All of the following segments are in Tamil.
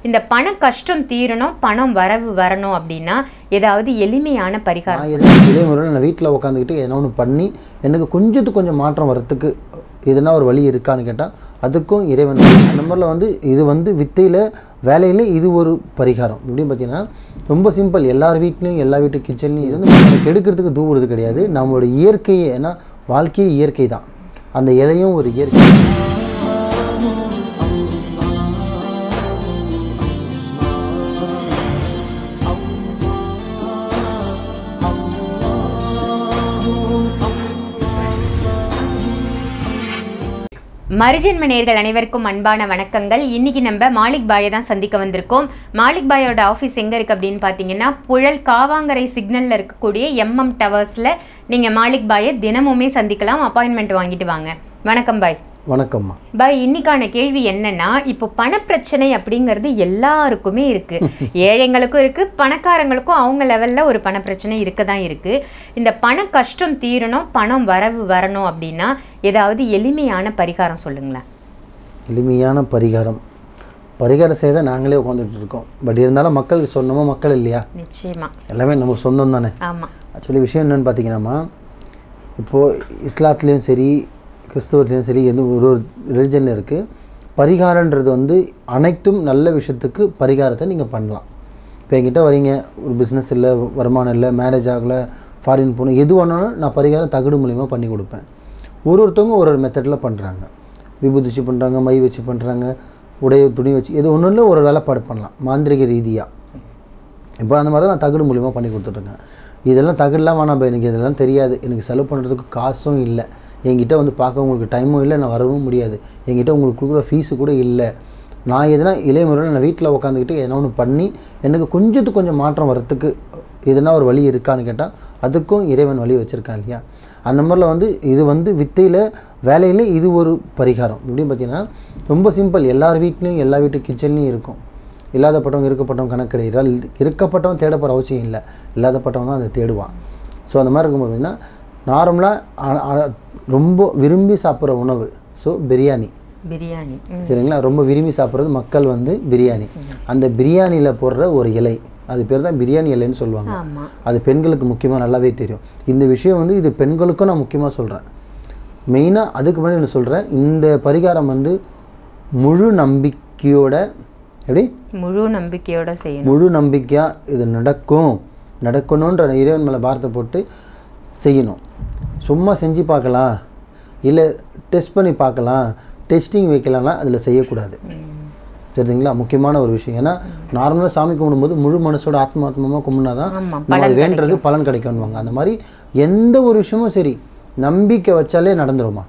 இந்த பண கஷ்டம் தீரணும், பணம் வரவு வரணும் அப்படின்னா ஏதாவது எளிமையான பரிகாரம்? இதே முறையில் நான் வீட்டில் உட்காந்துக்கிட்டு எதனா ஒன்று பண்ணி எனக்கு கொஞ்சம் மாற்றம் வரத்துக்கு எதுனா ஒரு வழி இருக்கான்னு கேட்டால் அதுக்கும் இறைவன். அந்த மாதிரில இது வித்தையில் வேலையில் இது ஒரு பரிகாரம். எப்படின்னு பார்த்தீங்கன்னா ரொம்ப சிம்பிள். எல்லார் வீட்லேயும் எல்லா வீட்டு கிச்சன்லையும் இது கெடுக்கிறதுக்கு தூவுறது கிடையாது. நம்மளோட இயற்கையே, ஏன்னா வாழ்க்கையே இயற்கை தான். அந்த இலையும் ஒரு இயற்கை. மறுஜென்ம நேயர்கள் அனைவருக்கும் அன்பான வணக்கங்கள். இன்னைக்கு நம்ம மாலிக் பாயை தான் சந்திக்க வந்திருக்கோம். மாலிக் பாயோட ஆஃபீஸ் எங்கே இருக்குது அப்படின்னு பார்த்தீங்கன்னா, புழல் காவாங்கரை சிக்னலில் இருக்கக்கூடிய MM டவர்ஸில் நீங்கள் மாலிக் பாயை தினமுமே சந்திக்கலாம். அப்பாயின்மெண்ட் வாங்கிட்டு வாங்க. வணக்கம் பாய். வணக்கம்மா. பாய், இன்னைக்கான கேள்வி என்னன்னா, இப்போ பணப்பிரச்சனை அப்படிங்கிறது எல்லாருக்குமே இருக்கு. ஏழைங்களுக்கும் இருக்கு, பணக்காரங்களுக்கும் அவங்க லெவல்ல ஒரு பணப்பிரச்சனை இருக்க தான் இருக்கு. இந்த பண கஷ்டம் தீரணும், பணம் வரவு வரணும் அப்படின்னா ஏதாவது எளிமையான பரிகாரம் சொல்லுங்களேன். எளிமையான பரிகாரம் செய்ய நாங்களே உட்காந்துட்டு இருக்கோம். பட் இருந்தாலும் மக்களுக்கு சொன்னோமா, மக்கள் இல்லையா? நிச்சயமா எல்லாமே நம்ம சொந்தம் தானே. ஆமாம். ஆக்சுவலி விஷயம் என்னென்னு பார்த்தீங்கன்னா, இப்போது இஸ்லாத்துலேயும் சரி கிறிஸ்தவத்துலேயும் சரி ஒரு ரிலிஜனில் இருக்குது. பரிகாரன்றது அனைத்தும் நல்ல விஷயத்துக்கு பரிகாரத்தை நீங்கள் பண்ணலாம். இப்போ என்கிட்ட வரீங்க, ஒரு பிஸ்னஸ் இல்லை, வருமானம் இல்லை, மேரேஜ் ஆகலை, ஃபாரின் போகணும், எது வேணாலும் நான் பரிகாரம் தகடு மூலிமா பண்ணி கொடுப்பேன். ஒருத்தவங்க ஒரு மெத்தடில் பண்ணுறாங்க. விபூதி வச்சு பண்ணுறாங்க, மை வச்சு பண்ணுறாங்க, துணி வச்சு, எது ஒன்றும் இல்லை, ஒரு வேலைப்பாடு பண்ணலாம் மாந்திரிக ரீதியாக. இப்போ அந்த மாதிரி தான் நான் தகடு மூலிமா பண்ணி கொடுத்துட்ருக்கேன். இதெல்லாம் தகடெலாம் வேணாம், எனக்கு இதெல்லாம் தெரியாது, எனக்கு செலவு பண்ணுறதுக்கு காசும் இல்லை, என்கிட்ட பார்க்க உங்களுக்கு டைமும் இல்லை, நான் வரவும் முடியாது, என்கிட்ட உங்களுக்கு கொடுக்குற ஃபீஸு கூட இல்லை, நான் எதனா இளைய முறையில் நான் வீட்டில் உட்காந்துக்கிட்டு எதனா ஒன்று பண்ணி எனக்கு கொஞ்சம் மாற்றம் வரத்துக்கு எதனா ஒரு வழி இருக்கான்னு கேட்டால் அதுக்கும் இறைவன் வழி வச்சுருக்கான் இல்லையா? அந்த மாதிரில இது வித்தையில் வேலையில் இது ஒரு பரிகாரம். எப்படின்னு பார்த்தீங்கன்னா ரொம்ப சிம்பிள். எல்லார் வீட்லேயும் எல்லா வீட்டு கிச்சன்லேயும் இருக்கும். இல்லாதப்பட்டவங்க இருக்கப்பட்டவங்க கணக்கு கிடையாது. இருக்கப்பட்டவன் தேட போகிற அவசியம் இல்லை, இல்லாதப்பட்டவன் தான் அதை தேடுவான். ஸோ அந்த மாதிரி இருக்கும்போது பார்த்தீங்கன்னா நார்மலாக ரொம்ப விரும்பி சாப்பிட்ற உணவு பிரியாணி. சரிங்களா? ரொம்ப விரும்பி சாப்பிட்றது மக்கள் பிரியாணி. அந்த பிரியாணியில் போடுற ஒரு இலை, அது பேர் தான் பிரியாணி இலைன்னு சொல்லுவாங்க. அது பெண்களுக்கு முக்கியமாக நல்லாவே தெரியும். இந்த விஷயம் இது பெண்களுக்கும் நான் முக்கியமாக சொல்கிறேன். மெயினாக அதுக்கு முன்னாடி நான் சொல்கிறேன், இந்த பரிகாரம் முழு நம்பிக்கையோட, எப்படி முழு நம்பிக்கையோட செய்யணும். முழு நம்பிக்கையாக இது நடக்கணுன்ற இறைவன் மேலே பாரத்தை போட்டு செய்யணும். சும்மா செஞ்சு பார்க்கலாம், இல்லை டெஸ்ட் பண்ணி பார்க்கலாம், டெஸ்டிங் வைக்கலாம்னா அதில் செய்யக்கூடாது. தெரியுதுங்களா? முக்கியமான ஒரு விஷயம். ஏன்னா நார்மலாக சாமி கும்பிடும்போது முழு மனசோட ஆத்மாத்மமாக கும்பிட்னா தான் நம்ம அது வேண்டுறது பலன் கிடைக்கும்வாங்க. அந்த மாதிரி எந்த ஒரு விஷயமும் சரி நம்பிக்கை வச்சாலே நடந்துருமா.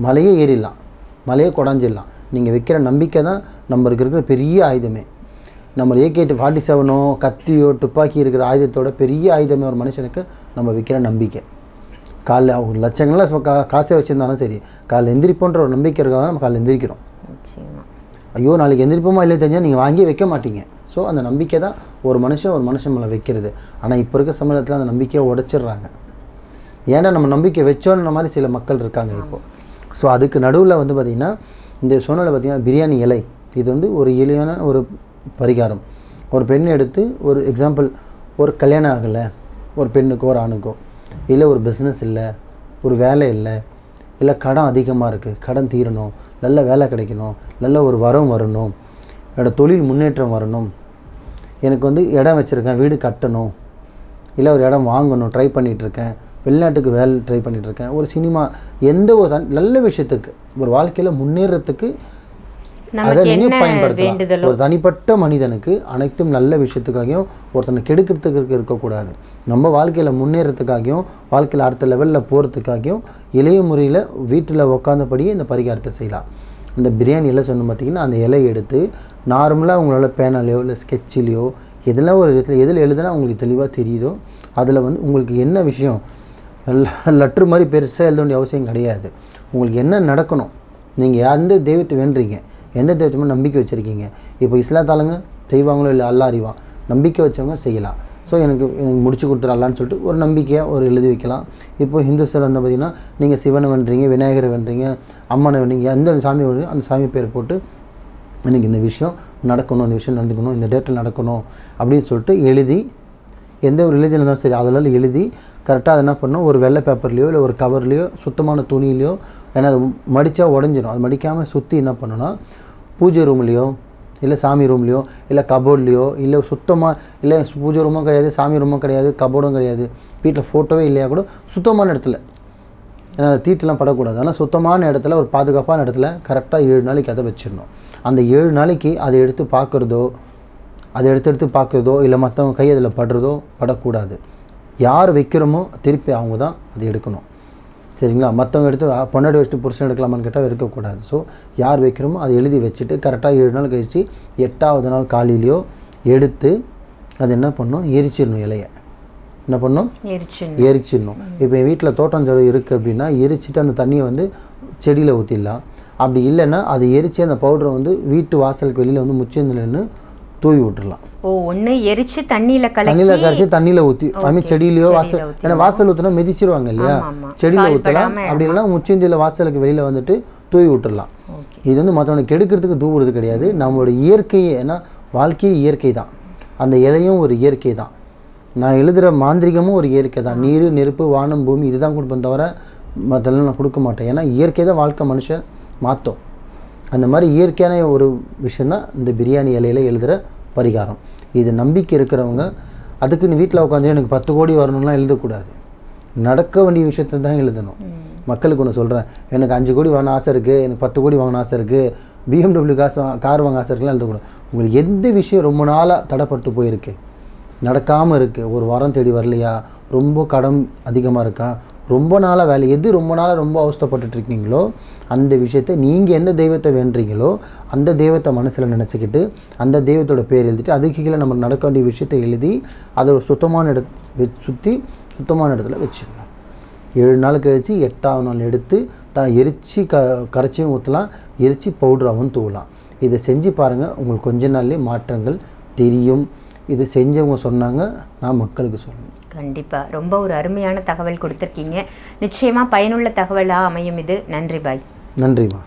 மலையே ஏறிடலாம், மலையே குடஞ்சிடலாம். நீங்கள் வைக்கிற நம்பிக்கை தான் நம்மளுக்கு இருக்கிற பெரிய ஆயுதமே. நம்ம AK-47 கத்தியோ துப்பாக்கி இருக்கிற ஆயுதத்தோட பெரிய ஆயுதமே ஒரு மனுஷனுக்கு நம்ம வைக்கிற நம்பிக்கை. காலைல அவங்க லட்சங்கள்லாம் காசே வச்சுருந்தாலும் சரி, காலைல எந்திரிப்போன்ற ஒரு நம்பிக்கை இருக்காக நம்ம காலைல எந்திரிக்கிறோம். ஐயோ நாளைக்கு எந்திரிப்போமா இல்லை தெரிஞ்சால் நீங்கள் வாங்கி வைக்க மாட்டீங்க. ஸோ அந்த நம்பிக்கை தான் ஒரு மனுஷன் மேலே வைக்கிறது. ஆனால் இப்போ இருக்க சமயத்தில் அந்த நம்பிக்கையை உடைச்சிட்றாங்க. ஏன்னா நம்ம நம்பிக்கை வச்சோன்ற மாதிரி சில மக்கள் இருக்காங்க இப்போது. ஸோ அதுக்கு நடுவில் பார்த்திங்கன்னா இந்த சூழ்நிலை பார்த்திங்கன்னா பிரியாணி இலை இது ஒரு எளியான ஒரு பரிகாரம். ஒரு பெண் எடுத்து, ஒரு எக்ஸாம்பிள், ஒரு கல்யாணம் ஆகலை ஒரு பெண்ணுக்கோ ஒரு ஆணுக்கோ, இல்லை ஒரு பிஸ்னஸ் இல்லை, ஒரு வேலை இல்லை கடன் அதிகமாக இருக்குது, கடன் தீரணும், நல்ல வேலை கிடைக்கணும், நல்ல ஒரு வரம் வரணும், என்னோடய தொழில் முன்னேற்றம் வரணும், எனக்கு இடம் வச்சுருக்கேன், வீடு கட்டணும், இல்லை ஒரு இடம் வாங்கணும் ட்ரை பண்ணிகிட்ருக்கேன், வெளிநாட்டுக்கு வேலை ட்ரை பண்ணிகிட்ருக்கேன், ஒரு சினிமா, எந்த ஒரு நல்ல விஷயத்துக்கு ஒரு வாழ்க்கையில் முன்னேறத்துக்கு அதை நீங்கள் பயன்படுத்தலாம். ஒரு தனிப்பட்ட மனிதனுக்கு அனைத்தும் நல்ல விஷயத்துக்காகவும் ஒருத்தனை கெடுக்கிறதுக்கு இருக்கக்கூடாது. நம்ம வாழ்க்கையில் முன்னேறத்துக்காகவும் வாழ்க்கையில் அடுத்த லெவலில் போகிறதுக்காகவும் இளைய முறையில் வீட்டில் உட்காந்தபடியே இந்த பரிகாரத்தை செய்யலாம். இந்த பிரியாணி எல்லாம் சொன்ன பார்த்திங்கன்னா அந்த இலையை எடுத்து நார்மலாக உங்களால் பேனாலையோ இல்லை ஸ்கெட்சிலையோ எதெல்லாம் ஒரு விதத்தில் எதில் எழுதுனா உங்களுக்கு தெளிவாக தெரியுதோ அதில் உங்களுக்கு என்ன விஷயம் லெட்ரு மாதிரி பெருசாக எழுத வேண்டிய அவசியம் கிடையாது. உங்களுக்கு என்ன நடக்கணும், நீங்கள் எந்த தெய்வத்தை வேண்டுறீங்க, எந்த தெய்வத்தையுமே நம்பிக்கை வச்சுருக்கீங்க. இப்போ இஸ்லாத்தாளுங்க செய்வாங்களோ இல்லை அல்லா அறிவான், நம்பிக்கை வச்சவங்க செய்யலாம். ஸோ எனக்கு முடிச்சு கொடுத்துடலான்னு சொல்லிட்டு ஒரு நம்பிக்கையாக ஒரு எழுதி வைக்கலாம். இப்போ ஹிந்துஸில் பார்த்திங்கன்னா நீங்கள் சிவனை வேண்டுறீங்க, விநாயகரை வேண்டுறீங்க, அம்மனை வேண்டுறீங்க, எந்த சாமி வேண்டுறீங்க அந்த சாமி பேர் போட்டு எனக்கு இந்த விஷயம் நடக்கணும், இந்த விஷயம் நடந்துக்கணும், இந்த டேட்டில் நடக்கணும் அப்படின்னு சொல்லிட்டு எழுதி, எந்த ஒரு ரிலீஜன் இருந்தாலும் சரி அதெல்லாம் எழுதி கரெக்டாக அதை என்ன பண்ணணும், ஒரு வெள்ளை பேப்பர்லேயோ இல்லை ஒரு கவர்லேயோ சுத்தமான துணியிலையோ, ஏன்னா அது மடித்தா உடஞ்சிரும், அது மடிக்காமல் சுற்றி என்ன பண்ணணும்னா பூஜை ரூம்லேயோ இல்லை சாமி ரூம்லேயோ இல்லை கபோர்ட்லேயோ இல்லை சுத்தமாக இல்லை பூஜை ரூமும் கிடையாது, சாமி ரூமும் கிடையாது, கபோர்டும் கிடையாது, வீட்டில் ஃபோட்டோவே இல்லையா கூட சுத்தமான இடத்துல, ஏன்னா அது தீட்டெல்லாம் படக்கூடாது, ஆனால் சுத்தமான இடத்துல ஒரு பாதுகாப்பான இடத்துல கரெக்டாக 7 நாளைக்கு அதை வச்சிடணும். அந்த 7 நாளைக்கு அதை எடுத்து பார்க்குறதோ அதை எடுத்து பார்க்குறதோ இல்லை மற்றவங்க கை அதில் படுறதோ படக்கூடாது. யார் வைக்கிறோமோ திருப்பி அவங்க தான் அதை எடுக்கணும். சரிங்களா? மற்றவங்க எடுத்து பொண்டாடி வச்சுட்டு புருஷன் எடுக்கலாமான்னு கேட்டால் எடுக்கக்கூடாது. ஸோ யார் வைக்கிறோமோ அதை எழுதி வச்சுட்டு கரெக்டாக 7 நாள் கழித்து 8ஆவது நாள் காலையிலையோ எடுத்து அது என்ன பண்ணணும், எரிச்சிடணும். இலையை என்ன பண்ணணும், எரிச்சிடணும். இப்போ என் வீட்டில் தோட்டம் செடி இருக்குது அப்படின்னா எரிச்சிட்டு அந்த தண்ணியை வந்து செடியில் ஊற்றிடலாம். அப்படி இல்லைன்னா அதை எரித்து அந்த பவுடரை வந்து வீட்டு வாசலுக்கு வெளியில் வந்து முச்சந்திலன்னு தூவி விட்டுடலாம். ஒன்று எரிச்சு தண்ணியில் கரைச்சி தண்ணியில் ஊற்றி அதுமாதிரி செடியிலையோ வாசல், ஏன்னா வாசல் ஊற்றினா மிதிச்சிருவாங்க இல்லையா, செடியில் ஊற்றலாம். அப்படி இல்லைனா முச்சந்தியில் வாசலுக்கு வெளியில் வந்துட்டு தூவி விட்டுடலாம். இது வந்து மற்றவனுக்கு கெடுக்கிறதுக்கு தூவுறது கிடையாது, நம்மளோட இயற்கையே. ஏன்னா வாழ்க்கையே இயற்கை தான், அந்த இலையும் ஒரு இயற்கை தான். நான் எழுதுகிற மாந்திரிகமும் ஒரு இயற்கை தான். நீர், நெருப்பு, வானம், பூமி இதுதான் கொடுப்பேன் தவிர மற்றெல்லாம் நான் கொடுக்க மாட்டேன். ஏன்னா இயற்கை தான் வாழ்க்கை மனுஷன் மாற்றும். அந்த மாதிரி இயற்கையான ஒரு விஷயந்தான் இந்த பிரியாணி இலையில் எழுதுகிற பரிகாரம். இது நம்பிக்கை இருக்கிறவங்க அதுக்குன்னு வீட்டில் உட்காந்து எனக்கு 10 கோடி வரணும்லாம் எழுதக்கூடாது. நடக்க வேண்டிய விஷயத்தை தான் எழுதணும். மக்களுக்கு ஒன்று சொல்கிறேன், எனக்கு 5 கோடி வாங்கின ஆசை இருக்குது, எனக்கு 10 கோடி வாங்கின ஆசை இருக்குது, BMW கார் வாங்க ஆசை இருக்குலாம் எழுதக்கூடாது. உங்களுக்கு எந்த விஷயம் ரொம்ப நாளாக தடைப்பட்டு போயிருக்கு, நடக்காமல் இருக்குது, ஒரு வாரம் தேடி வரலையா, ரொம்ப கடன் அதிகமாக இருக்கா, ரொம்ப நாளாக வேலை, எது ரொம்ப நாளாக ரொம்ப அவஸ்தைப்பட்டுருக்கீங்களோ அந்த விஷயத்தை நீங்கள் எந்த தெய்வத்தை வேண்டுறீங்களோ அந்த தெய்வத்தை மனசில் நினச்சிக்கிட்டு அந்த தெய்வத்தோட பேர் எழுதிட்டு அதுக்கு கீழே நம்ம நடக்க வேண்டிய விஷயத்தை எழுதி அதை சுத்தமான சுற்றி சுத்தமான இடத்துல வச்சிடணும். 7 நாள் கழித்து 8ஆவது நாள் எடுத்து எரித்து கரைச்சியும் ஊற்றலாம், எரித்து பவுடராகவும் தூவலாம். இதை செஞ்சு பாருங்கள், உங்களுக்கு கொஞ்ச நாள்லேயே மாற்றங்கள் தெரியும். இது செஞ்சவங்க சொன்னாங்க, நான் மக்களுக்கு சொல்லணும். கண்டிப்பாக ரொம்ப ஒரு அருமையான தகவல் கொடுத்துருக்கீங்க. நிச்சயமாக பயனுள்ள தகவலாக அமையும் இது. நன்றி பாய். நன்றிம்மா.